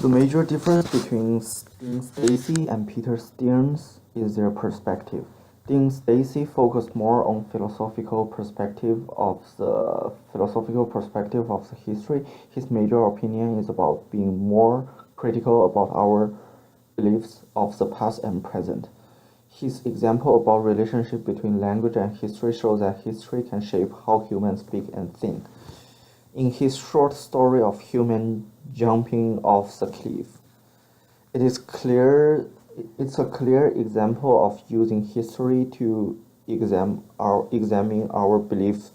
The major difference between Dean Stacey and Peter Stearns is their perspective. Dean Stacey focused more on philosophical perspective of the history. His major opinion is about being more critical about our beliefs of the past and present. His example about relationship between language and history shows that history can shape how humans speak and think. In his short story of human jumping off the cliff, it's a clear example of using history to examine our beliefs,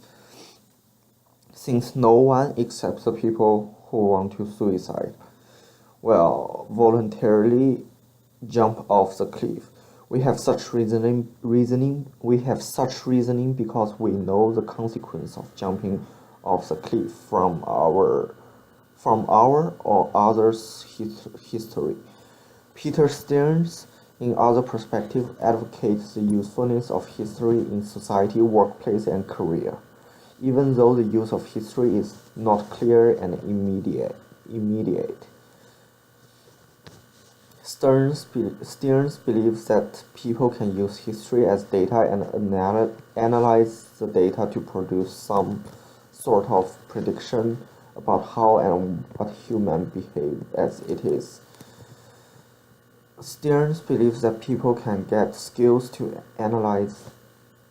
since no one except the people who want to suicide will voluntarily jump off the cliff. We have such reasoning because we know the consequence of jumping off the cliff from our or others' history. Peter Stearns, in other perspective, advocates the usefulness of history in society, workplace, and career, even though the use of history is not clear and immediate. Stearns believes that people can use history as data and analyze the data to produce some sort of prediction about how and what humans behave as it is. Stearns believes that people can get skills to analyze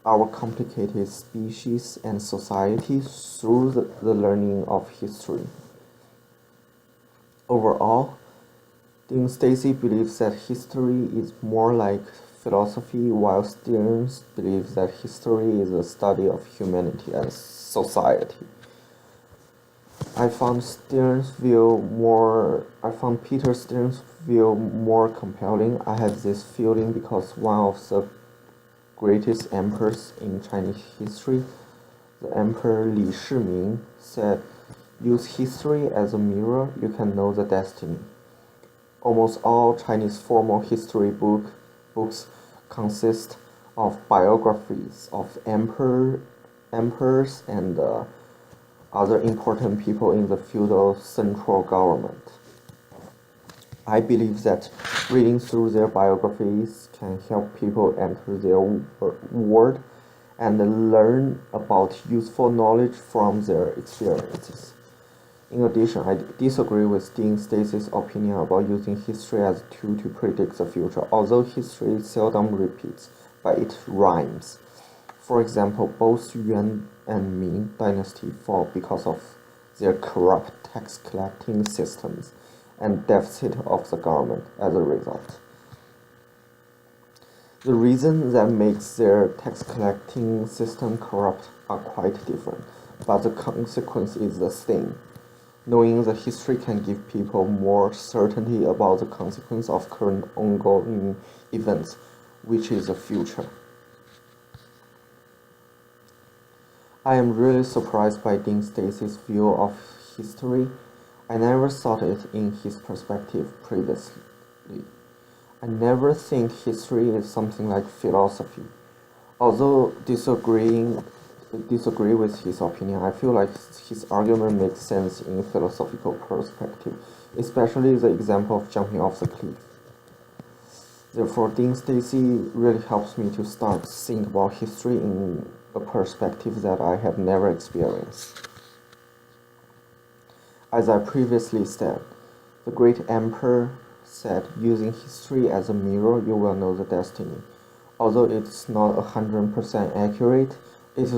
our complicated species and society through the learning of history. Overall, Dean Stacey believes that history is more like philosophy, while Stearns believes that history is a study of humanity and society. I found Peter Stearns' view more compelling. I have this feeling because one of the greatest emperors in Chinese history, the Emperor Li Shiming, said, "Use history as a mirror, you can know the destiny." Almost all Chinese formal history books consist of biographies of emperors and other important people in the feudal central government. I believe that reading through their biographies can help people enter their world and learn about useful knowledge from their experiences. In addition, I disagree with Dean Stacey's opinion about using history as a tool to predict the future, although history seldom repeats, but it rhymes. For example, both Yuan and Ming dynasty fall because of their corrupt tax-collecting systems and deficit of the government as a result. The reason that makes their tax-collecting system corrupt are quite different, but the consequence is the same. Knowing the history can give people more certainty about the consequence of current ongoing events, which is the future. I am really surprised by Dean Stacey's view of history. I never thought it in his perspective previously. I never think history is something like philosophy. Although disagree with his opinion, I feel like his argument makes sense in philosophical perspective, especially the example of jumping off the cliff. Therefore, Dean Stacey really helps me to start to think about history in a perspective that I have never experienced. As I previously said, the great emperor said, using history as a mirror, you will know the destiny. Although it's not 100% accurate, it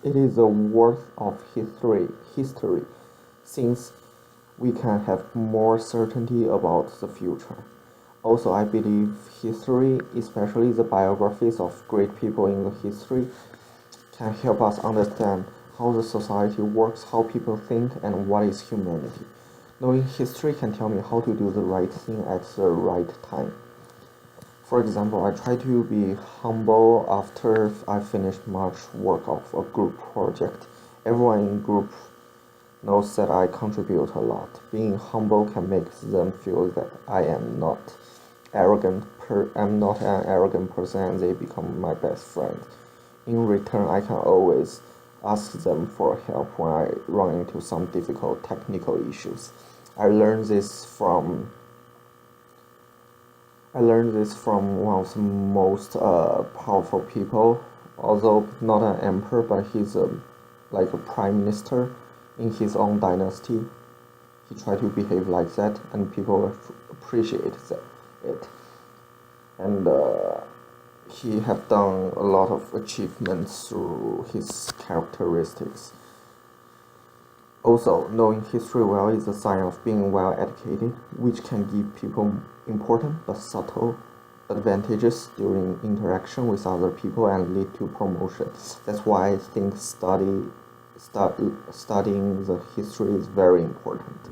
is a worth of history, since we can have more certainty about the future. Also, I believe history, especially the biographies of great people in the history, can help us understand how the society works, how people think, and what is humanity. Knowing history can tell me how to do the right thing at the right time. For example, I try to be humble after I finish much work of a group project. Everyone in group knows that I contribute a lot. Being humble can make them feel that I am not I'm not an arrogant person, and they become my best friend. In return, I can always ask them for help when I run into some difficult technical issues. I learned this from one of the most powerful people, although not an emperor, but he's like a prime minister in his own dynasty. He tried to behave like that, and people appreciate it. And he have done a lot of achievements through his characteristics. Also, knowing history well is a sign of being well educated, which can give people important but subtle advantages during interaction with other people and lead to promotion. That's why I think studying the history is very important.